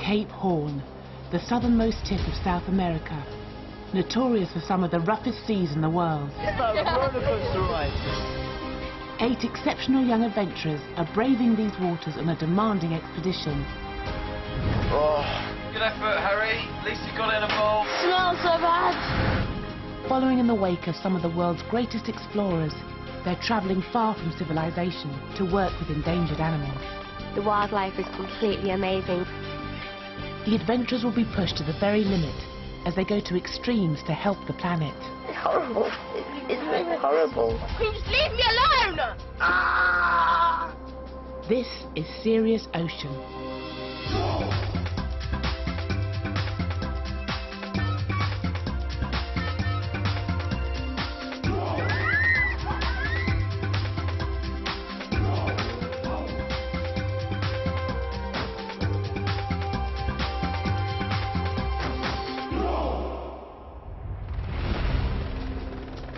Cape Horn, the southernmost tip of South America, notorious for some of the roughest seas in the world. It's like a roller coaster ride. 8 exceptional young adventurers are braving these waters on a demanding expedition. Oh. Good effort, Harry. At least you got it involved. Smells so bad. Following in the wake of some of the world's greatest explorers, they're travelling far from civilization to work with endangered animals. The wildlife is completely amazing. The adventurers will be pushed to the very limit as they go to extremes to help the planet. It's horrible. It's really horrible. Can you just leave me alone? Ah! This is Serious Ocean.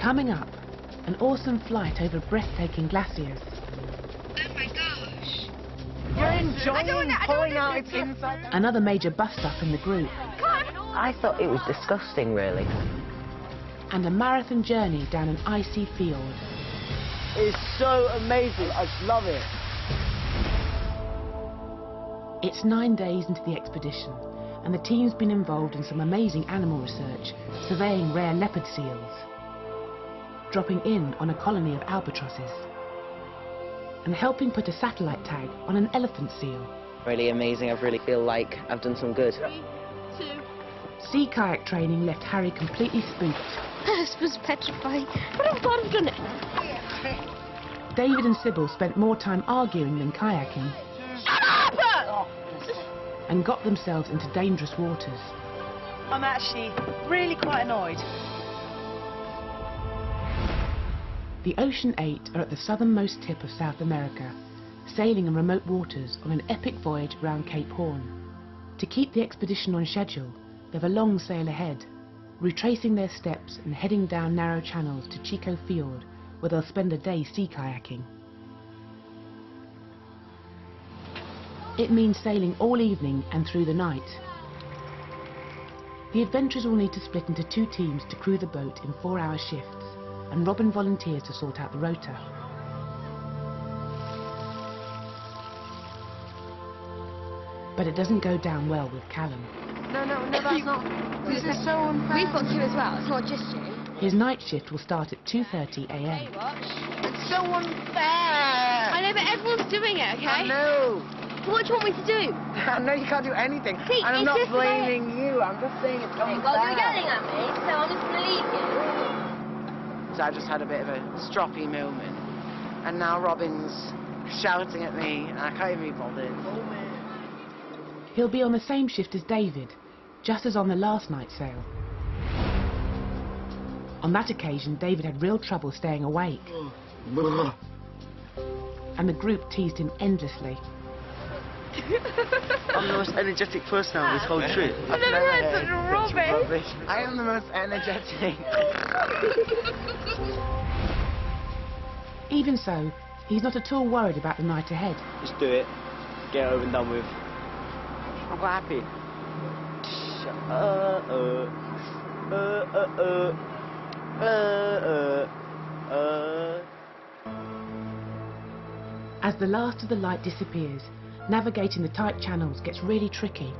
Coming up, an awesome flight over breathtaking glaciers. Oh my gosh. You're enjoying pulling out its inside. Another major bust-up in the group. I thought it was disgusting, really. And a marathon journey down an icy fjord. It's so amazing. I love it. It's 9 days into the expedition, and the team's been involved in some amazing animal research, surveying rare leopard seals, dropping in on a colony of albatrosses, and helping put a satellite tag on an elephant seal. Really amazing. I really feel like I've done some good. 3, 2. Sea kayak training left Harry completely spooked. This was petrifying, but I'm glad I've done it. David and Sybil spent more time arguing than kayaking. Shut up! And got themselves into dangerous waters. I'm actually really quite annoyed. The Ocean 8 are at the southernmost tip of South America, sailing in remote waters on an epic voyage around Cape Horn. To keep the expedition on schedule, they've a long sail ahead, retracing their steps and heading down narrow channels to Chico Fjord, where they'll spend a day sea kayaking. It means sailing all evening and through the night. The adventurers will need to split into 2 teams to crew the boat in 4-hour shifts, and Robyn volunteers to sort out the rota. But it doesn't go down well with Callum. No, that's not. This is so unfair. We've got you as well, it's not just you. His night shift will start at 2:30 a.m. It's so unfair. I know, but everyone's doing it, okay? I know. What do you want me to do? I know you can't do anything. See, and I'm it's not just blaming you. I'm just saying it's unfair. Well, you're yelling at me, so I'm just going to leave you. So I just had a bit of a stroppy moment. And now Robyn's shouting at me, and I can't even be bothered. He'll be on the same shift as David, just as on the last night's sail. On that occasion, David had real trouble staying awake, and the group teased him endlessly. I'm the most energetic person out of this whole trip. I've never heard such rubbish. I am the most energetic. Even so, he's not at all worried about the night ahead. Just do it. Get it over and done with. I'm quite happy. As the last of the light disappears, navigating the tight channels gets really tricky.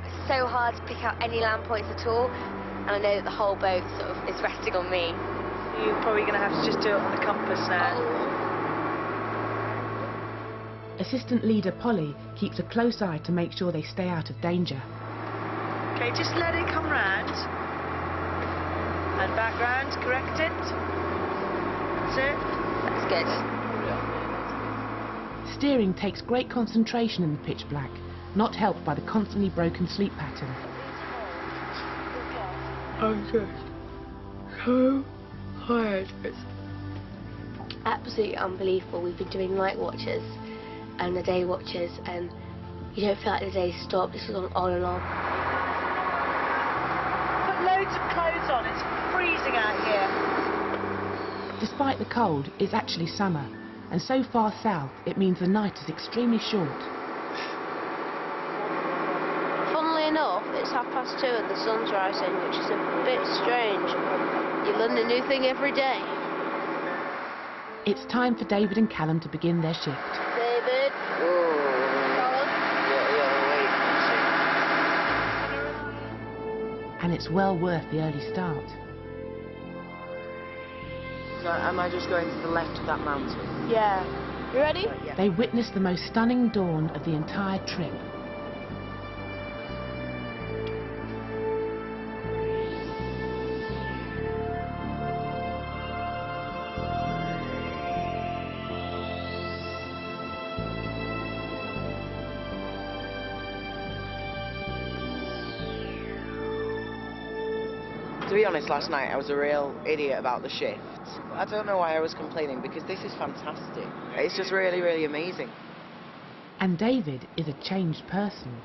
It's so hard to pick out any land points at all, and I know that the whole boat sort of is resting on me. You're probably going to have to just do it on the compass now. Assistant leader Polly keeps a close eye to make sure they stay out of danger. Okay, just let it come round. And back round, correct it. That's it. That's good. Steering takes great concentration in the pitch black, not helped by the constantly broken sleep pattern. I'm just so tired. It's absolutely unbelievable. We've been doing night watches and the day watches, and you don't feel like the day stopped. This was on and on. Put loads of clothes on. It's freezing out here. Despite the cold, it's actually summer, and so far south it means the night is extremely short. enough, it's 2:30 and the sun's rising, which is a bit strange. You learn a new thing every day. It's time for David and Callum to begin their shift. David. Callum. And it's well worth the early start. So am I just going to the left of that mountain? Yeah. You ready? Yeah. They witness the most stunning dawn of the entire trip. To be honest, last night I was a real idiot about the shift. I don't know why I was complaining, because this is fantastic. It's just really, really amazing. And David is a changed person.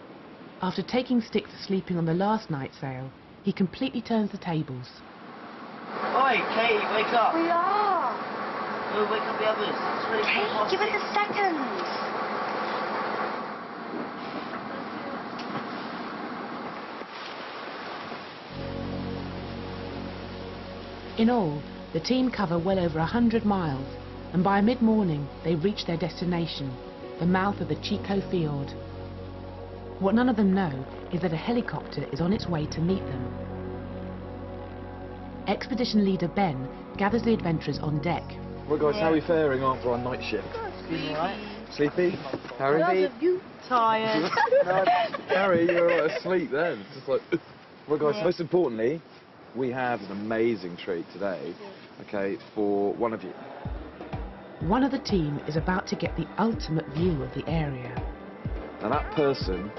After taking stick for sleeping on the last night sail, he completely turns the tables. Oi, Kate, wake up. We are. Oh, wake up the others. It's really Hey, give us a second. In all, the team cover well over 100 miles, and by mid-morning they reach their destination, the mouth of the Chico Fjord. What none of them know is that a helicopter is on its way to meet them. Expedition leader Ben gathers the adventurers on deck. Well guys, how are we faring after our night shift? Sleepy? Harry? You tired? No, Harry, you were asleep then. It's just like, well guys, most importantly, we have an amazing treat today, okay, for one of you. One of the team is about to get the ultimate view of the area. Now that person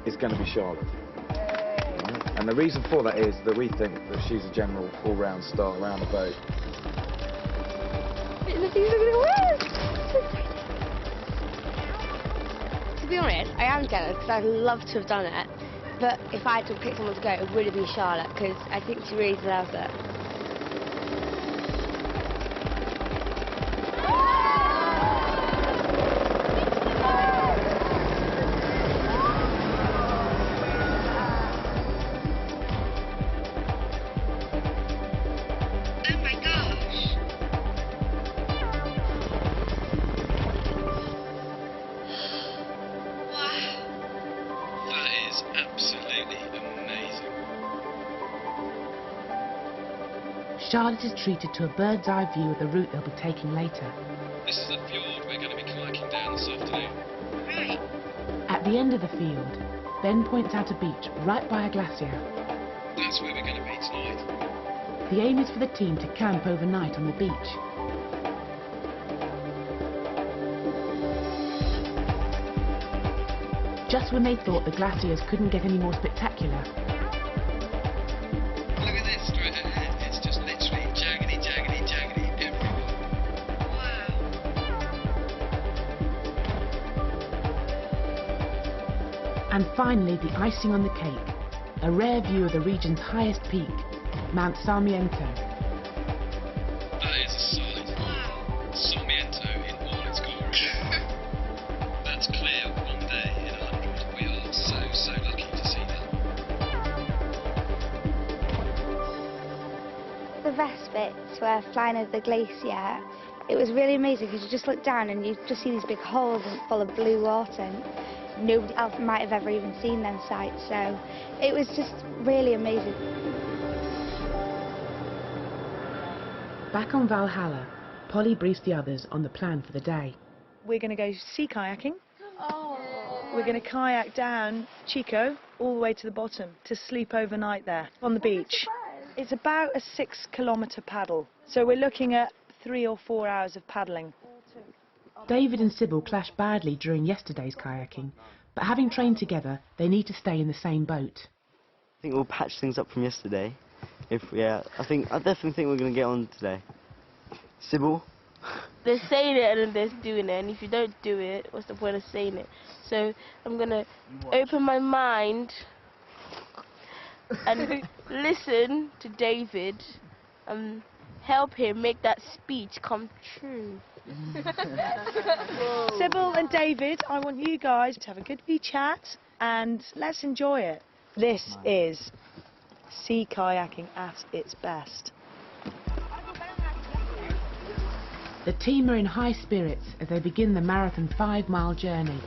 is going to be Charlotte. And the reason for that is that we think that she's a general all-round star around the boat. To be honest, I am jealous because I'd love to have done it. But if I had to pick someone to go, it would have been Charlotte, because I think she really deserves it. Oh my gosh! Wow! That is absolutely amazing. Charlotte is treated to a bird's eye view of the route they'll be taking later. This is the fjord we're going to be kayaking down this afternoon. Right. At the end of the field, Ben points out a beach right by a glacier. That's where we're going to be tonight. The aim is for the team to camp overnight on the beach. Just when they thought the glaciers couldn't get any more spectacular, Look at this straight ahead. It's just literally jaggedy, jaggedy, jaggedy everywhere. Wow. and finally the icing on the cake, a rare view of the region's highest peak, Mount Sarmiento. That is a sight. Sarmiento in all its glory. That's clear one day in 100. We are so lucky to see that. The best bits were flying over the glacier. It was really amazing because you just look down and you just see these big holes full of blue water. And nobody else might have ever even seen them sights, so it was just really amazing. Back on Valhalla, Polly briefs the others on the plan for the day. We're going to go sea kayaking. We're going to kayak down Chico all the way to the bottom to sleep overnight there on the beach. It's about a 6-kilometre paddle, so we're looking at 3 or 4 hours of paddling. David and Sybil clashed badly during yesterday's kayaking, but having trained together, they need to stay in the same boat. I think we'll patch things up from yesterday. I definitely think we're going to get on today. Sybil? There's saying it and then there's doing it, and if you don't do it, what's the point of saying it? So I'm going to open my mind and listen to David and help him make that speech come true. Sybil and David, I want you guys to have a good wee chat and let's enjoy it. This is sea kayaking at its best. The team are in high spirits as they begin the marathon 5-mile journey.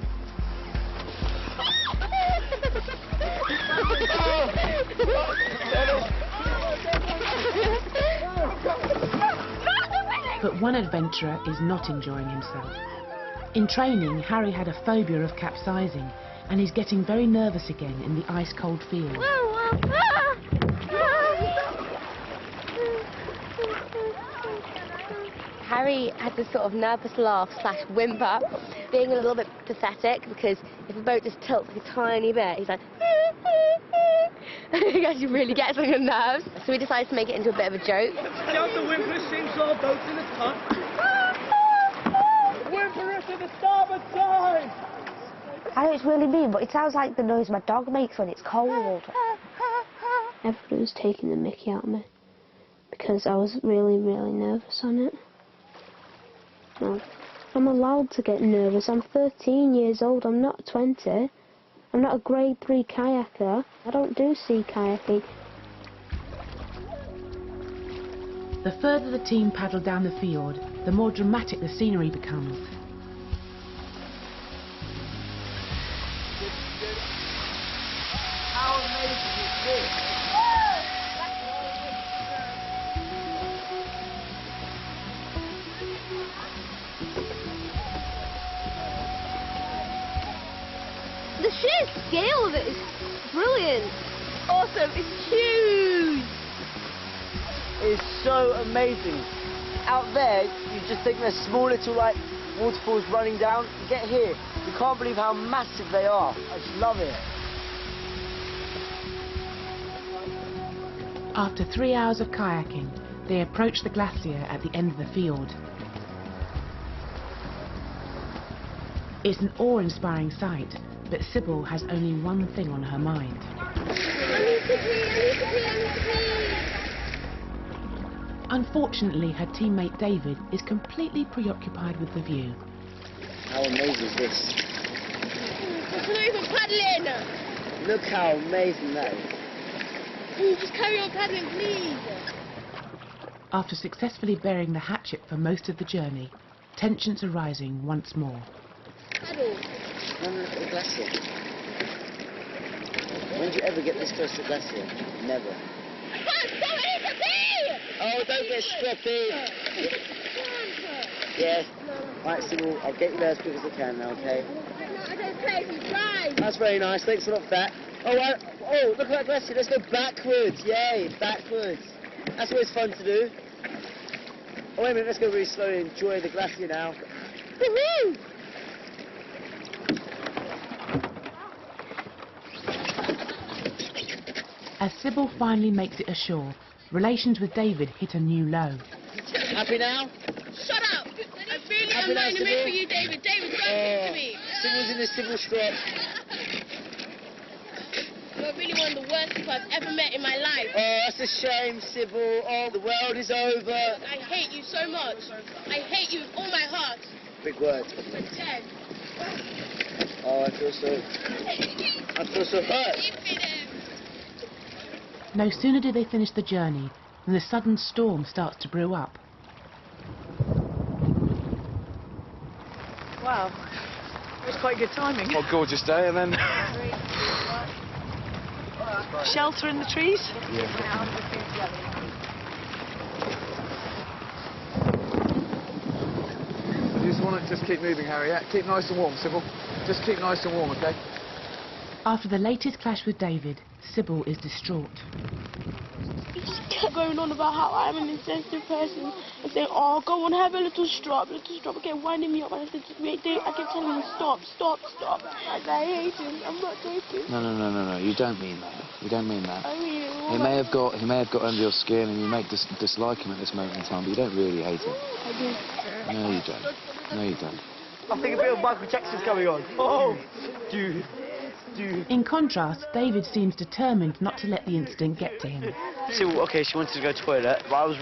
But one adventurer is not enjoying himself. In training, Harry had a phobia of capsizing, and he's getting very nervous again in the ice-cold field. Harry had this sort of nervous laugh / whimper, being a little bit pathetic, because if the boat just tilts like a tiny bit, he's like, he actually really gets on your nerves. So we decided to make it into a bit of a joke. Shout the whimper sinks our boat in the top. Whimper to the starboard side! I know it's really mean, but it sounds like the noise my dog makes when it's cold. Everybody was taking the mickey out of me because I was really, really nervous on it. No, I'm allowed to get nervous. I'm 13 years old, I'm not 20. I'm not a grade 3 kayaker. I don't do sea kayaking. The further the team paddle down the fjord, the more dramatic the scenery becomes. How amazing is this? The sheer scale of it is brilliant. Awesome, it's huge. It's so amazing. Out there, you just think there's small little like waterfalls running down. You get here, you can't believe how massive they are. I just love it. After 3 hours of kayaking, they approach the glacier at the end of the fjord. It's an awe-inspiring sight, but Sybil has only one thing on her mind. Unfortunately, her teammate David is completely preoccupied with the view. How amazing is this? It's not even paddling. Look how amazing that is. Can you just carry on paddling, please? After successfully burying the hatchet for most of the journey, tensions are rising once more. Paddle. Look at the glacier. When did you ever get this close to the glacier? Never. Oh, don't get stroppy. Yes. Right, Sybil, I'll get you there as quick as I can now, okay? I don't play if you drive. That's very nice. Thanks a lot for that. Oh, look at that glacier. Let's go backwards. Yay, backwards. That's always fun to do. Oh, wait a minute. Let's go really slowly and enjoy the glacier now. Woohoo! As Sybil finally makes it ashore, relations with David hit a new low. Happy now? Shut up! I really am going to make for you, David. David, don't talk to me. Sybil's in the Sybil strop. You're really one of the worst people I've ever met in my life. Oh, that's a shame, Sybil. Oh, the world is over. I hate you so much. I hate you with all my heart. Big words. You're dead. Oh, I feel so hurt. No sooner do they finish the journey than a sudden storm starts to brew up. Wow, it was quite good timing. What a gorgeous day, and then... Shelter in the trees? Yeah. You just want to just keep moving, Harry, yeah? Keep nice and warm, Sybil. Just keep nice and warm, okay? After the latest clash with David, Sybil is distraught. He just kept going on about how I'm an insensitive person and saying, oh, go on, have a little strop, okay, winding me up. And I said, wait, Dave, I kept telling him, stop. I said, I hate him, I'm not joking. No, you don't mean that. You don't mean that. I mean it. He may have got under your skin and you may dislike him at this moment in time, but you don't really hate him. I do. No, you don't. No, you don't. I think a bit of Michael Jackson's going on. Oh, dude. In contrast, David seems determined not to let the incident get to him. So, okay, she wanted to go to the toilet, but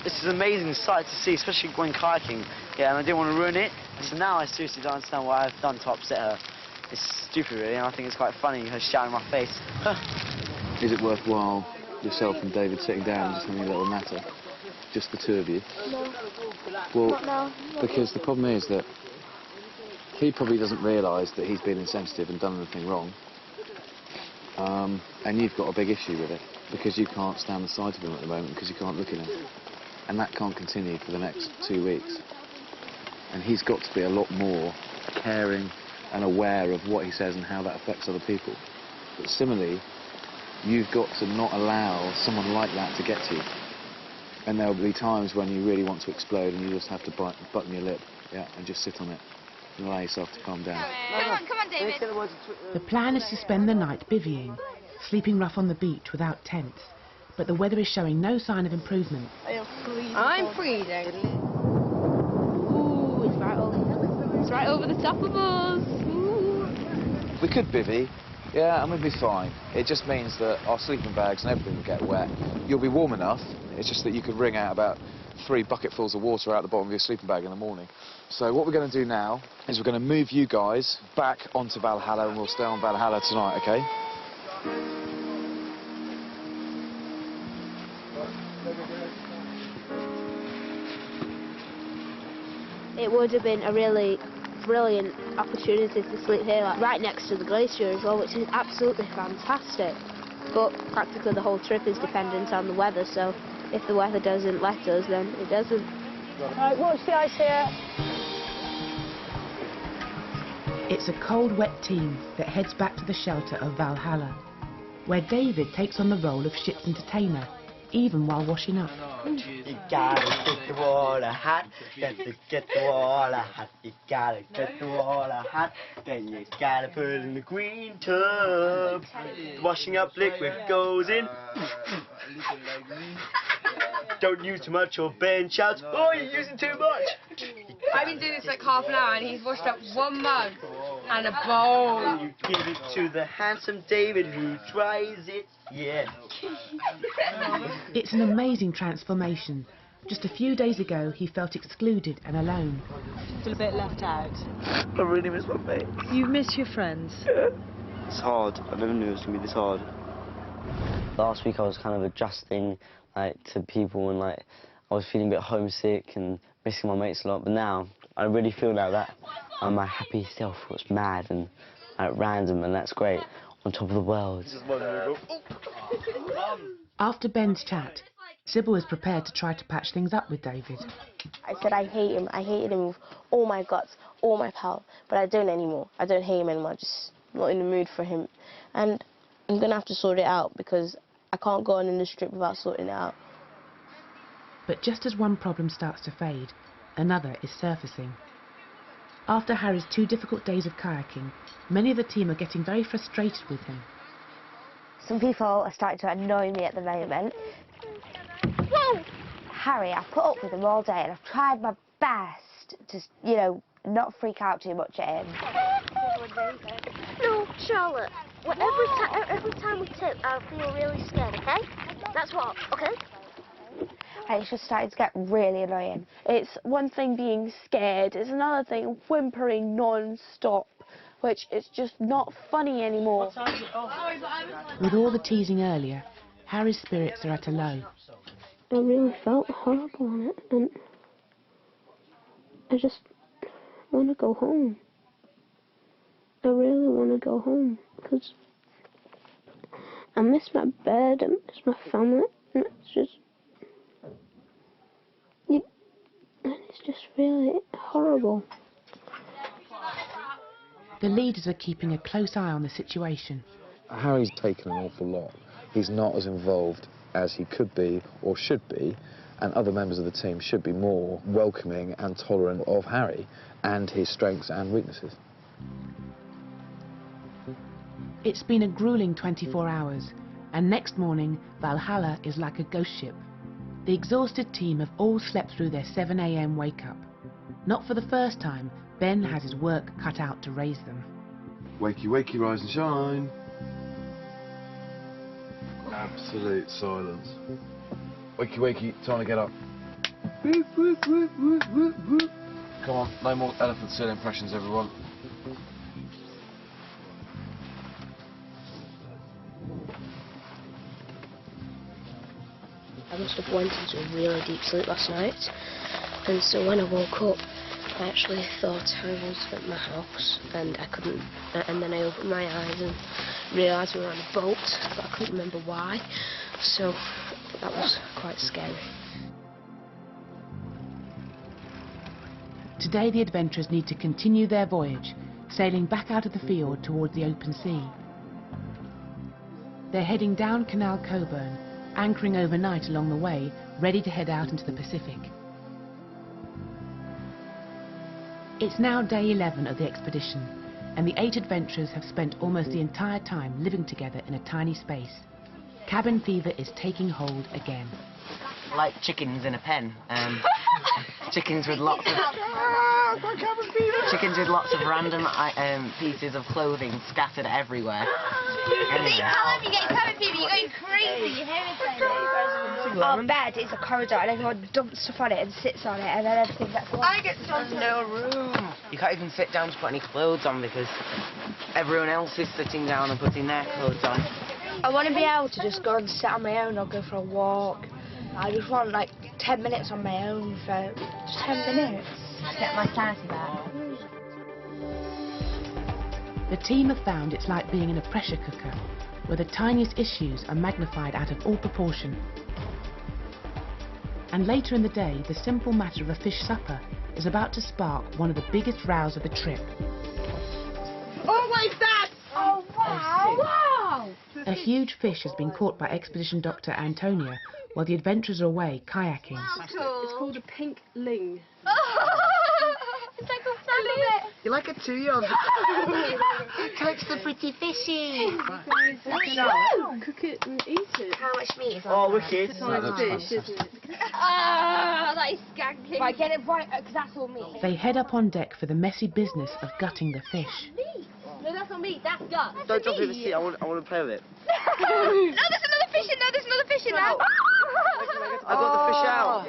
this is an amazing sight to see, especially when kayaking. Yeah, and I didn't want to ruin it. So now I seriously don't understand what I've done to upset her. it's stupid really, and I think it's quite funny, her shouting in my face. Is it worthwhile yourself and David sitting down and just having a little natter? Just the two of you? No. Well, Not now. because the problem is that he probably doesn't realise that he's been insensitive and done anything wrong. And you've got a big issue with it, because you can't stand the sight of him at the moment because you can't look at him. And that can't continue for the next 2 weeks. And he's got to be a lot more caring and aware of what he says and how that affects other people. But similarly, you've got to not allow someone like that to get to you. And there'll be times when you really want to explode and you just have to button your lip, yeah, and just sit on it and allow yourself to calm down. Come on, David. The plan is to spend the night bivvying, sleeping rough on the beach without tents, but the weather is showing no sign of improvement. I'm freezing. Ooh, it's right over the top of us. Ooh. We could bivvy, yeah, and we'd be fine. It just means that our sleeping bags and everything will get wet. You'll be warm enough, it's just that you could wring out about 3 bucketfuls of water out the bottom of your sleeping bag in the morning. So what we're going to do now is we're going to move you guys back onto Valhalla, and we'll stay on Valhalla tonight, okay? It would have been a really brilliant opportunity to sleep here, like right next to the glacier as well, which is absolutely fantastic. But practically the whole trip is dependent on the weather, so if the weather doesn't let us, then it doesn't. Right, watch the ice here. It's a cold, wet team that heads back to the shelter of Valhalla, where David takes on the role of ship's entertainer, even while washing up. You gotta get the water hot, got to get the water hot, you gotta get the water hot, then you gotta put it in the green tub. Washing up liquid goes in. Don't use too much or Ben shouts, oh, you're using too much. I've been doing this like half an hour and he's washed up 1 mug and a bowl. You give it to the handsome David who tries it, yeah. It's an amazing transformation. Just a few days ago, he felt excluded and alone. Feel a bit left out. I really miss my mates. You miss your friends? It's hard. I never knew it was going to be this hard. Last week I was kind of adjusting to people, and I was feeling a bit homesick and missing my mates a lot, but now I really feel like that. I'm my happy self was mad and random, and that's great. On top of the world. After Ben's chat, Sybil is prepared to try to patch things up with David. I said I hate him. I hated him with all my guts, all my power, but I don't anymore. I don't hate him anymore. I'm just not in the mood for him. And I'm going to have to sort it out because I can't go on in this trip without sorting it out. But just as one problem starts to fade, another is surfacing. After Harry's 2 difficult days of kayaking, many of the team are getting very frustrated with him. Some people are starting to annoy me at the moment. Whoa! Harry, I've put up with him all day and I've tried my best to, you know, not freak out too much at him. No, Charlotte. Well, every time we tip, I feel really scared, okay? That's what, okay? And it's just starting to get really annoying. It's one thing being scared, it's another thing whimpering non-stop, which is just not funny anymore. With all the teasing earlier, Harry's spirits are at a low. I really felt horrible on it, and I just want to go home. I really want to go home, because I miss my bed, I miss my family, and it's just really horrible. The leaders are keeping a close eye on the situation. Harry's taken an awful lot. He's not as involved as he could be or should be, and other members of the team should be more welcoming and tolerant of Harry and his strengths and weaknesses. It's been a grueling 24 hours, and next morning, Valhalla is like a ghost ship. The exhausted team have all slept through their 7 a.m. wake-up. Not for the first time, Ben has his work cut out to raise them. Wakey, wakey, rise and shine. Absolute silence. Wakey, wakey, time to get up. Come on, no more elephant seal impressions, everyone. I must have went into a really deep sleep last night, and so when I woke up I actually thought I was at my house, and I couldn't, and then I opened my eyes and realised we were on a boat, but I couldn't remember why, so that was quite scary. Today the adventurers need to continue their voyage, sailing back out of the fjord towards the open sea. They're heading down Canal Coburn, anchoring overnight along the way, ready to head out into the Pacific. It's now day 11 of the expedition, and the 8 adventurers have spent almost the entire time living together in a tiny space. Cabin fever is taking hold again. Like chickens in a pen. Chickens with lots of random pieces of clothing scattered everywhere. Anyway. Callum, you get cabin fever, you're going crazy, you hear me? Our bed is a corridor and everyone dumps stuff on it and sits on it and then everything gets lost. I get no room. You can't even sit down to put any clothes on because everyone else is sitting down and putting their clothes on. I want to be able to just go and sit on my own or go for a walk. I just want like 10 minutes on my own for just 10 minutes. Get my sanity back. The team have found it's like being in a pressure cooker, where the tiniest issues are magnified out of all proportion. And later in the day, the simple matter of a fish supper is about to spark one of the biggest rows of the trip. Oh my God! Oh wow! Wow! A huge fish has been caught by Expedition Dr. Antonia while the adventurers are away kayaking. Wow, cool. It's called a pink ling. It's like a funny. You're like a 2-year-old. Touch the pretty fishy. Cook it and eat it. How much meat is on Oh, wicked. It's like fish, isn't it? Ah, that is skanky. Right, get it right, because that's all me. They head up on deck for the messy business of gutting the fish. No, that's not meat, that's gut. Don't drop it in the sea, I want to play with it. No, there's another fish in there, there's another fish in there. I got the fish out.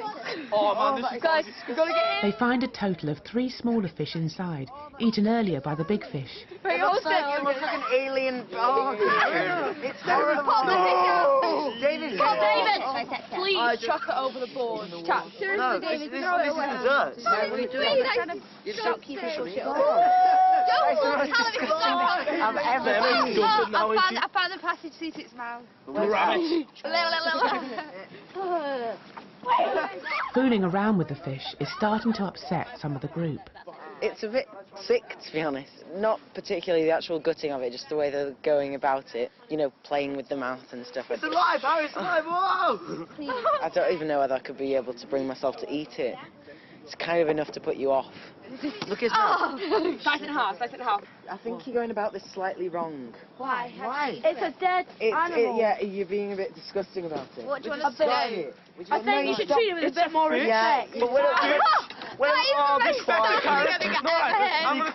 Oh man, this is Guys, we've got to get in. They find a total of 3 smaller fish inside, eaten earlier by the big fish. It looks like an alien dog. It's horrible. Pop the fish out. David, David, please chuck it over the board. Chuck. Seriously, David, throw it away. This is dessert. Please, You're trying to keep fish on shit. That's the most disgusting I've ever seen. I found the passage seat its mouth. rabbit. Fooling around with the fish is starting to upset some of the group. It's a bit sick, to be honest. Not particularly the actual gutting of it, just the way they're going about it. You know, playing with the mouth and stuff. It's alive, Harry, it's alive, whoa! I don't even know whether I could be able to bring myself to eat it. It's kind of enough to put you off. Look at that. Slice in half, slice in half. I think you're going about this slightly wrong. Why? Why? It's a dead animal. Yeah, you're being a bit disgusting about it. What do you want us to do? I think you should treat it with a bit more respect. But we're not doing Be quiet. I'm going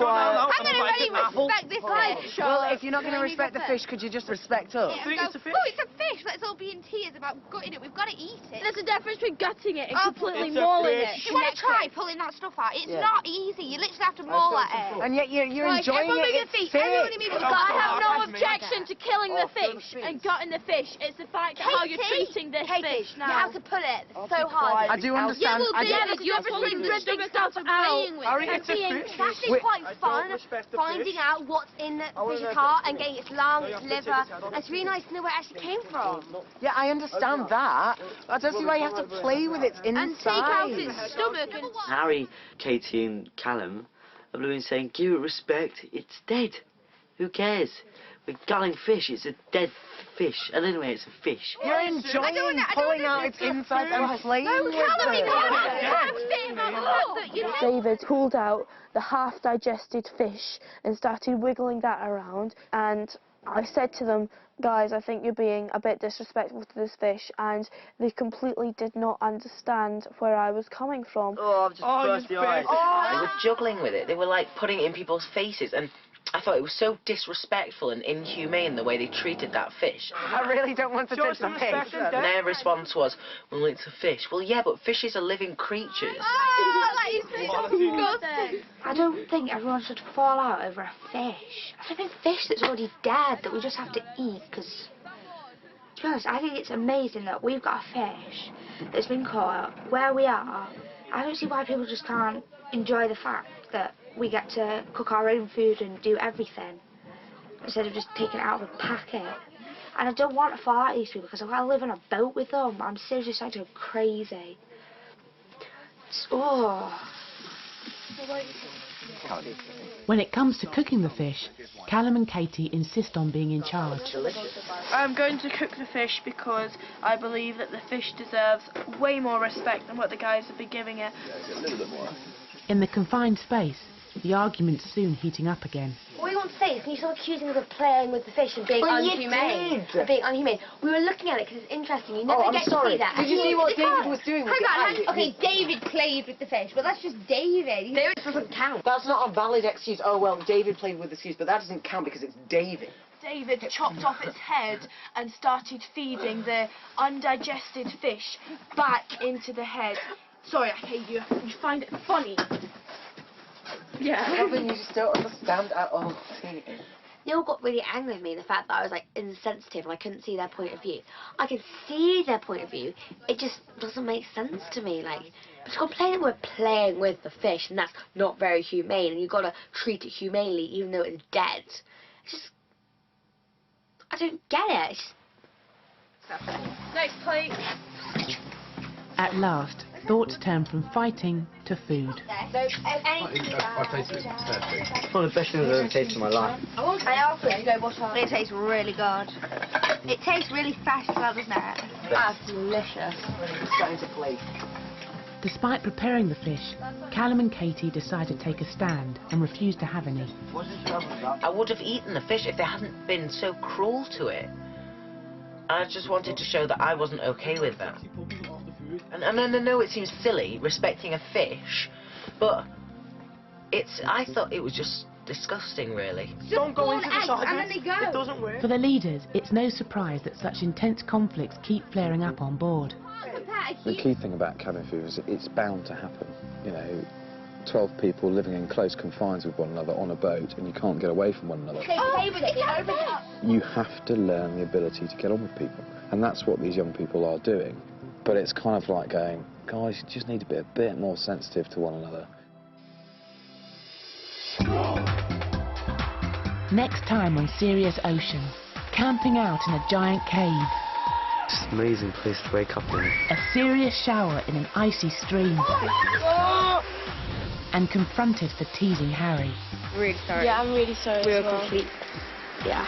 to really respect this fish. Well, if you're not going to respect the fish, could you just respect us? It's a fish. Let's all be in tears about gutting it. We've got to eat it. There's a difference between gutting it and completely It's a mauling it. fish. Do you want to try pulling that stuff out? It's not easy. You literally have to maul at it. And yet you're enjoying everyone it. move your feet. It's Everybody move your feet. I have no me. objection to killing the fish and gutting the fish. It's the fact of how you're treating this fish now. You have to pull it. It's so hard. I do understand. You're pulling the big stuff out. It's actually quite fun finding out what's in the fish's heart and getting its lung, its liver. And it's really nice to know where it actually came from. Yeah, I understand that. I don't see why you have to play with its inside. And take out its stomach and... Harry, Katie and Callum have been saying, give it respect, it's dead. Who cares? We're gulling fish, it's a dead fish. And anyway, it's a fish. You're enjoying pulling out its inside and playing with it. David pulled out the half-digested fish and started wiggling that around, and I said to them, guys, I think you're being a bit disrespectful to this fish, and they completely did not understand where I was coming from. Oh, I've just burst the eyes. They were juggling with it. They were like putting it in people's faces, and I thought it was so disrespectful and inhumane the way they treated that fish. I really don't want to touch the fish. And their response was, well, it's a fish. Well, yeah, but fishes are living creatures. I don't think everyone should fall out over a fish. I think fish that's already dead that we just have to eat, because be honest, I think it's amazing that we've got a fish that's been caught where we are. I don't see why people just can't enjoy the fact that we get to cook our own food and do everything instead of just taking it out of a packet. And I don't want to fart at these people because I live on a boat with them. I'm seriously starting to go crazy. When it comes to cooking the fish, Callum and Katie insist on being in charge. I'm going to cook the fish because I believe that the fish deserves way more respect than what the guys have been giving it. In the confined space, the argument's soon heating up again. What we want to say is, can you stop accusing us of playing with the fish and being unhumane? Of being unhumane. We were looking at it because it's interesting. You never get to see that. Did you see what David was doing? Okay, David played with the fish, but that's just David. David doesn't count. That's not a valid excuse. Oh, well, David played with the excuse, but that doesn't count because it's David. David chopped off its head and started feeding the undigested fish back into the head. Sorry, I hate you. You find it funny. Yeah. Robyn, you just don't understand at all. They all got really angry with me, the fact that I was like insensitive and I couldn't see their point of view. I can see their point of view, it just doesn't make sense to me. Like, it's complaining we're playing with the fish and that's not very humane and you've got to treat it humanely even though it's dead. It's just, I don't get it. It's just... Next plate. At last, thoughts turn from fighting to food. I've tasted it. It's one of the best things I've ever tasted in my life. I offered to go wash off. It tastes really good. It tastes really fresh as well, doesn't it? That's delicious. It's starting to play. Despite preparing the fish, Callum and Katie decide to take a stand and refuse to have any. I would have eaten the fish if they hadn't been so cruel to it. I just wanted to show that I wasn't okay with that. And I know it seems silly, respecting a fish, but I thought it was just disgusting, really. Don't go into the side. And then they go. It doesn't work. For the leaders, it's no surprise that such intense conflicts keep flaring up on board. The key thing about cabin fever is it's bound to happen. You know, 12 people living in close confines with one another on a boat and you can't get away from one another. They play with it, they open it up. You have to learn the ability to get on with people. And that's what these young people are doing. But it's kind of like going, guys, you just need to be a bit more sensitive to one another. Next time on Serious Ocean, camping out in a giant cave. Just an amazing place to wake up in. A serious shower in an icy stream. And confronted for teasing Harry. Really sorry. Yeah, I'm really sorry. Real complete. Yeah.